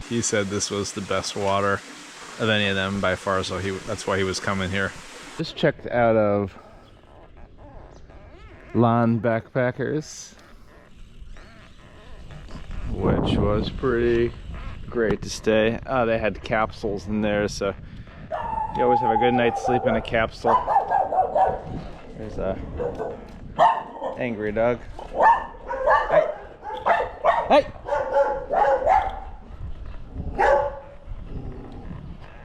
he said this was the best water of any of them by far, so that's why he was coming here. Just checked out of Lawn Backpackers, which was pretty great to stay. They had capsules in there, so you always have a good night's sleep in a capsule. There's a angry dog. Hey! Hey!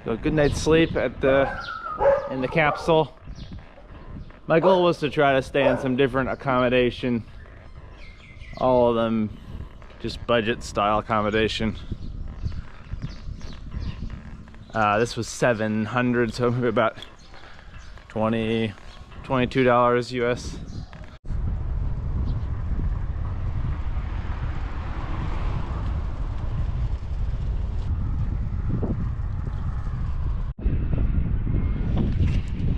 So good night's sleep in the capsule. My goal was to try to stay in some different accommodation. All of them just budget style accommodation. This was $700, so maybe about $22 US.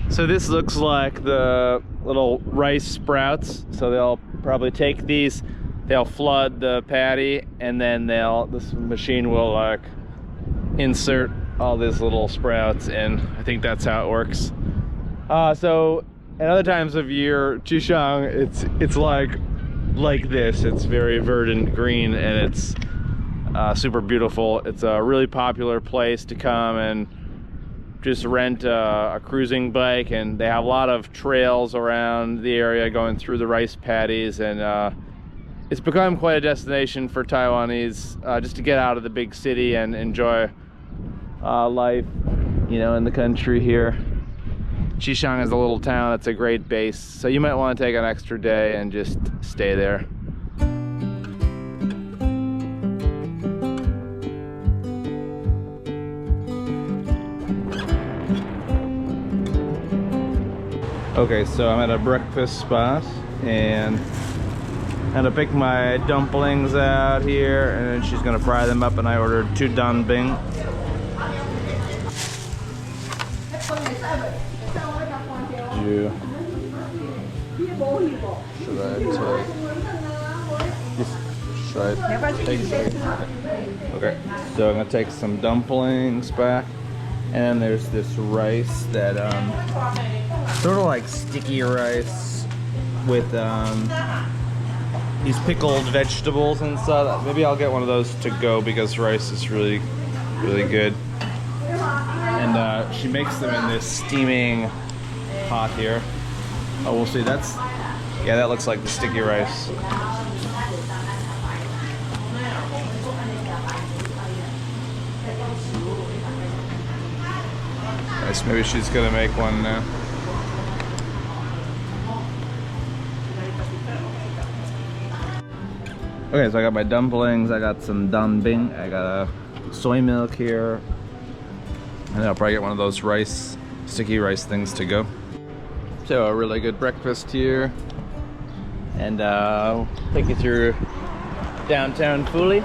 So this looks like the little rice sprouts. So they'll probably take these, they'll flood the paddy, and then this machine will like insert all these little sprouts in. I think that's how it works. So at other times of year, Chishang, it's like this. It's very verdant green, and it's super beautiful. It's a really popular place to come and just rent a cruising bike, and they have a lot of trails around the area going through the rice paddies, and it's become quite a destination for Taiwanese just to get out of the big city and enjoy life, you know, in the country here. Chishang is a little town. It's a great base, so you might want to take an extra day and just stay there. Okay, so I'm at a breakfast spot and I'm gonna pick my dumplings out here, and then she's gonna fry them up, and I ordered 2 danbing. Okay, so I'm gonna take some dumplings back, and there's this rice that sort of like sticky rice with these pickled vegetables and stuff. Maybe I'll get one of those to go because rice is really good. And she makes them in this steaming pot here. Oh, we'll see. Yeah, that looks like the sticky rice. Nice. Maybe she's gonna make one now. Okay, so I got my dumplings, I got some danbing, I got a soy milk here, and I'll probably get one of those sticky rice things to go. So a really good breakfast here, and I'll take you through downtown Fuli.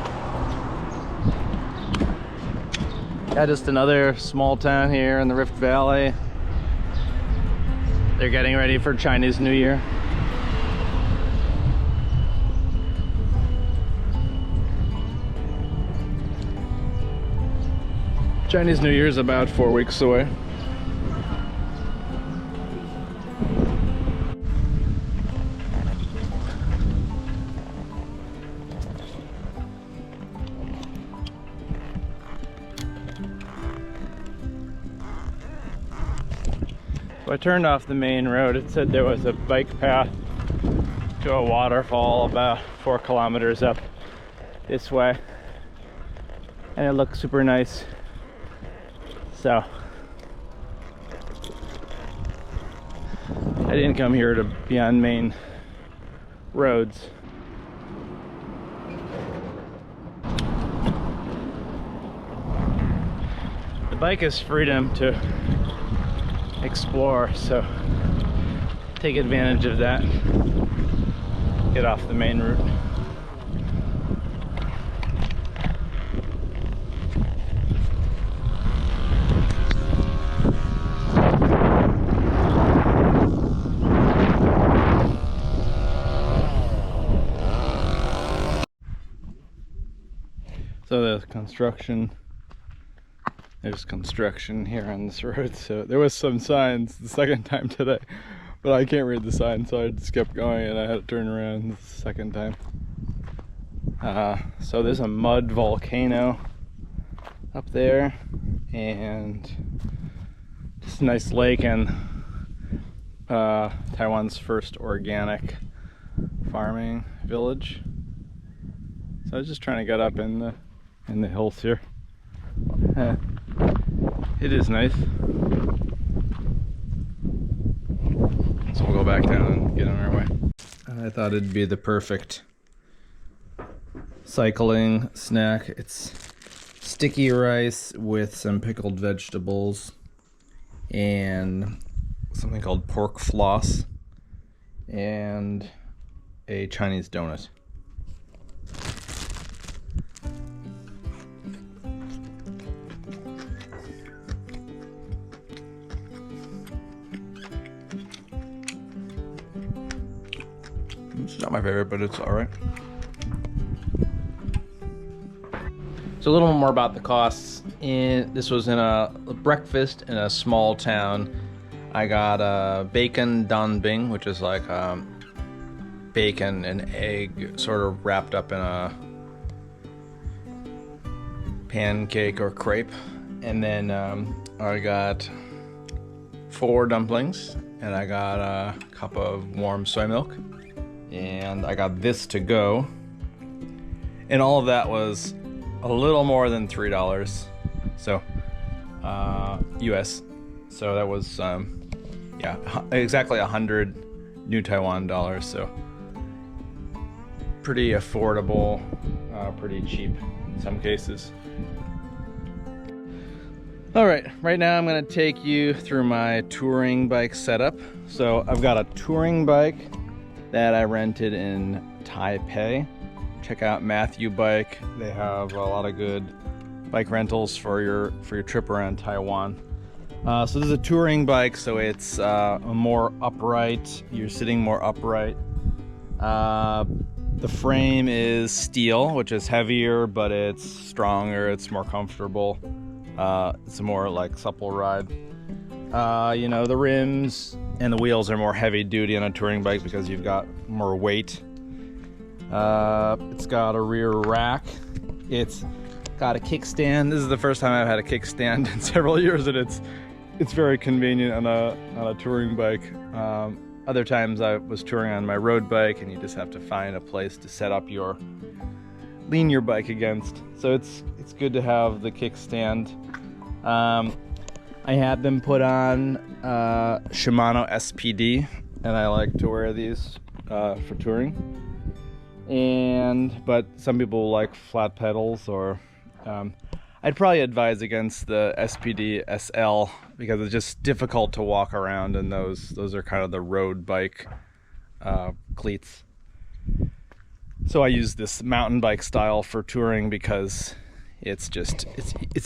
Yeah, just another small town here in the Rift Valley. They're getting ready for Chinese New Year. Chinese New Year is about 4 weeks away. So I turned off the main road. It said there was a bike path to a waterfall about 4 kilometers up this way, and it looked super nice. So I didn't come here to be on main roads. The bike is freedom to explore, so take advantage of that. Get off the main route. So there's construction here on this road. So there was some signs the second time today, but I can't read the sign, so I just kept going and I had to turn around the second time. So there's a mud volcano up there, and just a nice lake, and Taiwan's first organic farming village. So I was just trying to get up in the hills here. It is nice. So we'll go back down and get on our way. I thought it'd be the perfect cycling snack. It's sticky rice with some pickled vegetables and something called pork floss and a Chinese donut. It's not my favorite, but it's all right. So a little more about the costs. This was in a breakfast in a small town. I got a bacon danbing, which is like bacon and egg sort of wrapped up in a pancake or crepe. And then I got 4 dumplings, and I got a cup of warm soy milk. And I got this to go, and all of that was a little more than $3, so US. So that was yeah, exactly 100 New Taiwan dollars. So pretty affordable, pretty cheap in some cases. All right, right now I'm gonna take you through my touring bike setup. So I've got a touring bike that I rented in Taipei. Check out Matthew Bike. They have a lot of good bike rentals for your trip around Taiwan. So this is a touring bike, so it's more upright. You're sitting more upright. The frame is steel, which is heavier, but it's stronger. It's more comfortable. It's a more like supple ride. You know, the rims and the wheels are more heavy duty on a touring bike because you've got more weight. It's got a rear rack. It's got a kickstand. This is the first time I've had a kickstand in several years, and it's very convenient on a touring bike. Other times I was touring on my road bike, and you just have to find a place to set up lean your bike against. So it's good to have the kickstand. I had them put on Shimano SPD, and I like to wear these for touring. But some people like flat pedals, or I'd probably advise against the SPD SL because it's just difficult to walk around, and those are kind of the road bike cleats. So I use this mountain bike style for touring because it's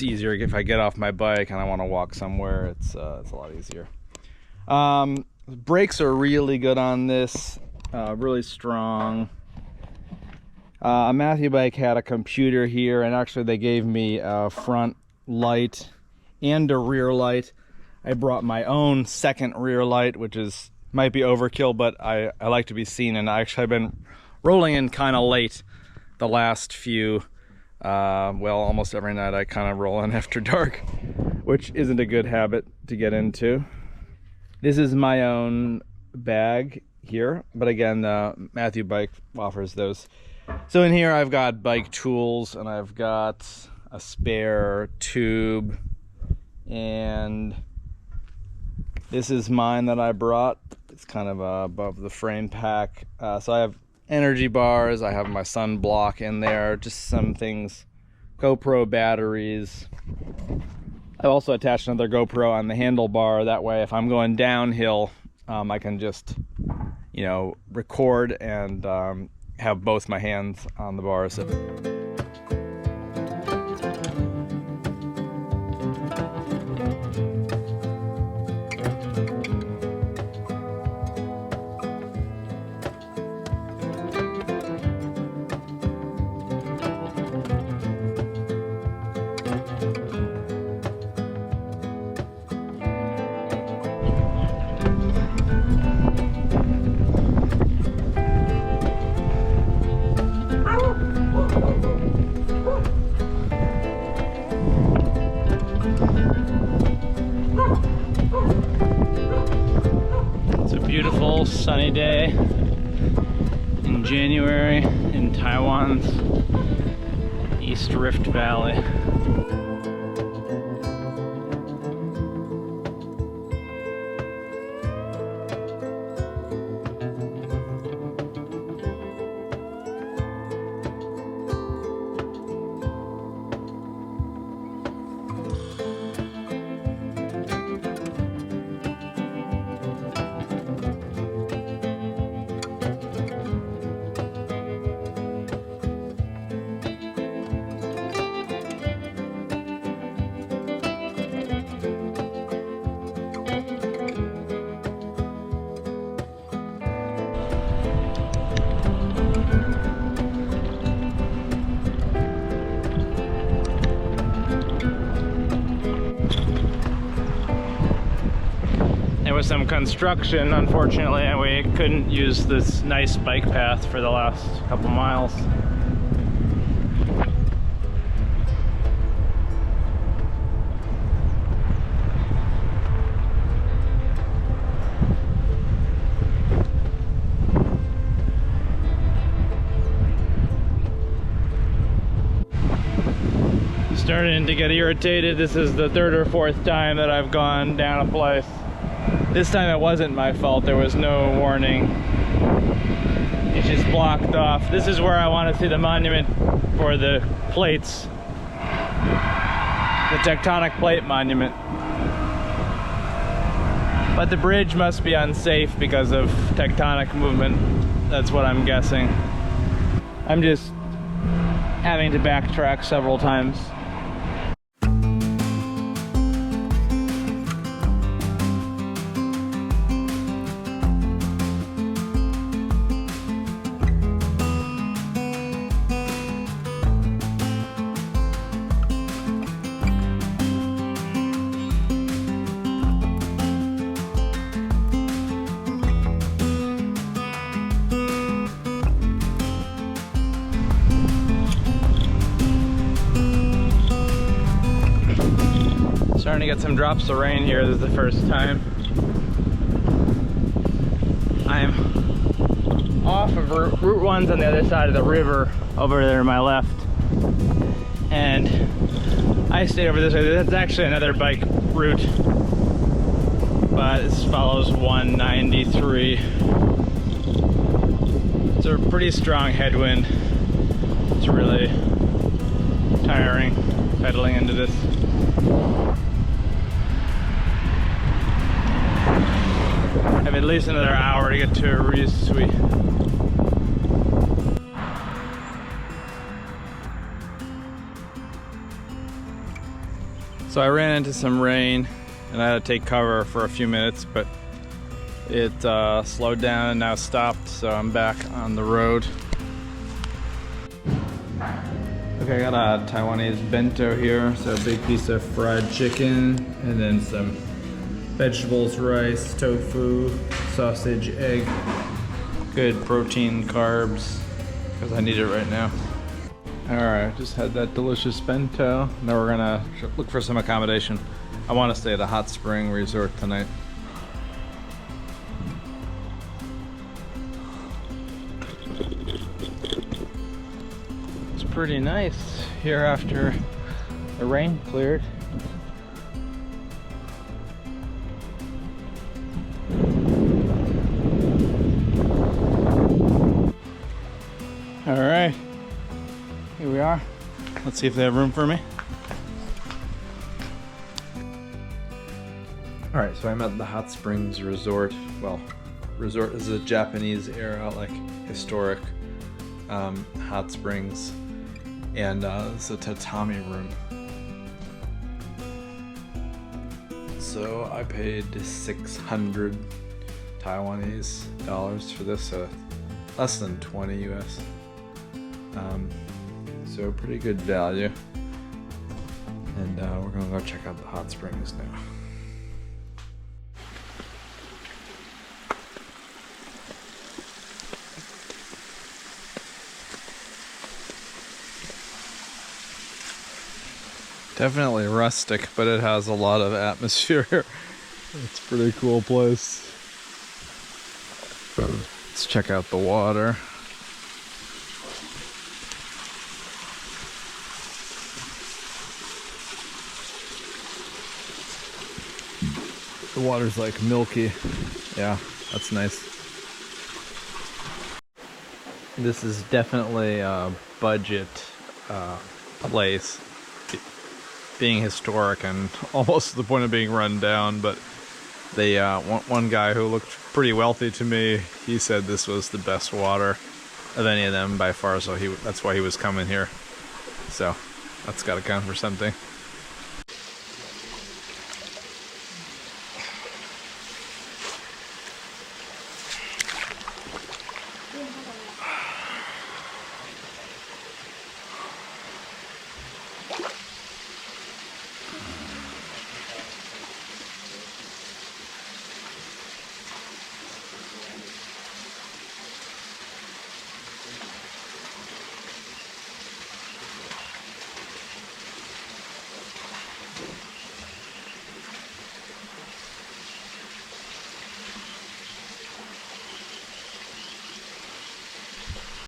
easier. If I get off my bike and I want to walk somewhere, it's a lot easier. Brakes are really good on this, really strong. A Matthew bike had a computer here, and actually they gave me a front light and a rear light. I brought my own second rear light, which might be overkill, but I like to be seen, and I've been rolling in kind of late the last few. Well, almost every night I kind of roll in after dark, which isn't a good habit to get into. This is my own bag here, but again, Matthew Bike offers those. So in here I've got bike tools, and I've got a spare tube, and this is mine that I brought. It's kind of above the frame pack. So I have energy bars, I have my sunblock in there, just some things, GoPro batteries. I've also attached another GoPro on the handlebar. That way if I'm going downhill, I can just, record and have both my hands on the bars. sunny day in January in Taiwan's East Rift Valley. There was some construction, unfortunately, and we couldn't use this nice bike path for the last couple miles. Starting to get irritated. This is the third or fourth time that I've gone down a place. This time it wasn't my fault, there was no warning. It's just blocked off. This is where I want to see the monument for the plates. The tectonic plate monument. But the bridge must be unsafe because of tectonic movement. That's what I'm guessing. I'm just having to backtrack several times. Starting to get some drops of rain here. This is the first time. I'm off of Route 1's on the other side of the river, over there to my left. And I stayed over this way. That's actually another bike route, but this follows 193. It's a pretty strong headwind. It's really tiring pedaling into this. I have at least another hour to get to Ruisui. So I ran into some rain and I had to take cover for a few minutes, but it slowed down and now stopped, so I'm back on the road. Okay, I got a Taiwanese bento here, so a big piece of fried chicken and then some vegetables, rice, tofu, sausage, egg. Good protein, carbs, because I need it right now. Alright, just had that delicious bento. Now we're gonna look for some accommodation. I want to stay at a hot spring resort tonight. It's pretty nice here after the rain cleared. All right, here we are. Let's see if they have room for me. All right, so I'm at the Hot Springs Resort. Well, resort is a Japanese era, like historic hot springs. And it's a tatami room. So I paid 600 Taiwanese dollars for this, so less than 20 US. So pretty good value. And we're gonna go check out the hot springs now. Definitely rustic, but it has a lot of atmosphere. It's a pretty cool place. Let's check out the water. The water's like milky. Yeah, that's nice. This is definitely a budget place. Being historic and almost to the point of being run down, but they one guy who looked pretty wealthy to me, he said this was the best water of any of them by far, so that's why he was coming here. So that's got to count for something.